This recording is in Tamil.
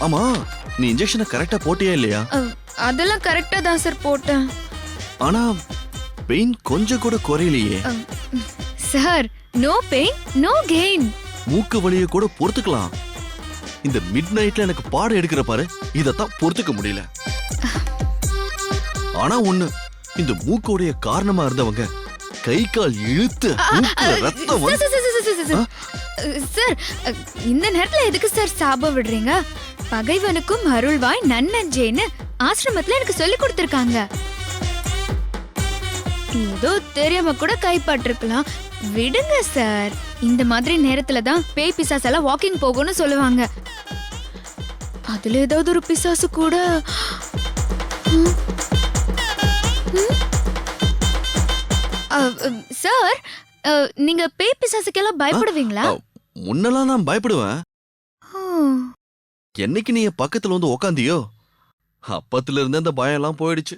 ஆமா, நீ இன்ஜெக்ஷனை கரெக்டா போட்டியா இல்லையா? அதெல்லாம் கரெக்டா தான் சார் போட்டேன். ஆனா பெயின் கொஞ்சம் கூட குறையலையே. Sir, no pain no gain. மூக்கு வலிய கூட பொறுத்துக்கலாம். இந்த மிட் நைட்ல எனக்கு பாடம் எடுக்கிற பாரு, இதத்தான் பொறுத்துக்க முடியல. ஆனா ஒண்ணு, இந்த மூக்கோடைய காரணமா இருந்தவங்க கை கால் இழுத்து மூக்குல ரத்தம் வந்து சார், இந்த நேரத்துல எதுக்கு சார் சாபம் விடுறீங்க? பகைவனுக்கும் அருள்வாய் நன்னஞ்சேன்னு ஆசிரமத்துல எனக்கு சொல்லி கொடுத்திருக்காங்க. ஏதோ தெரியாம கூட கைப்பற்றிருக்கலாம். விடுங்க சார். இந்த மாதிரி நேரத்துல தான் பேய் பிசாசு எல்லாம் வாக்கிங் போகும்னு சொல்லுவாங்க. அதுல ஏதாவது ஒரு பிசாசு கூட சார், நீங்க பேய் பிசாசுக்கெல்லாம் பயப்படுவீங்களா? முன்னெல்லாம் நான் பயப்படுவேன். என்னைக்கு நீ பக்கத்துல வந்து உக்காந்தியோ அப்பத்துல இருந்து அந்த பயம் எல்லாம் போயிடுச்சு.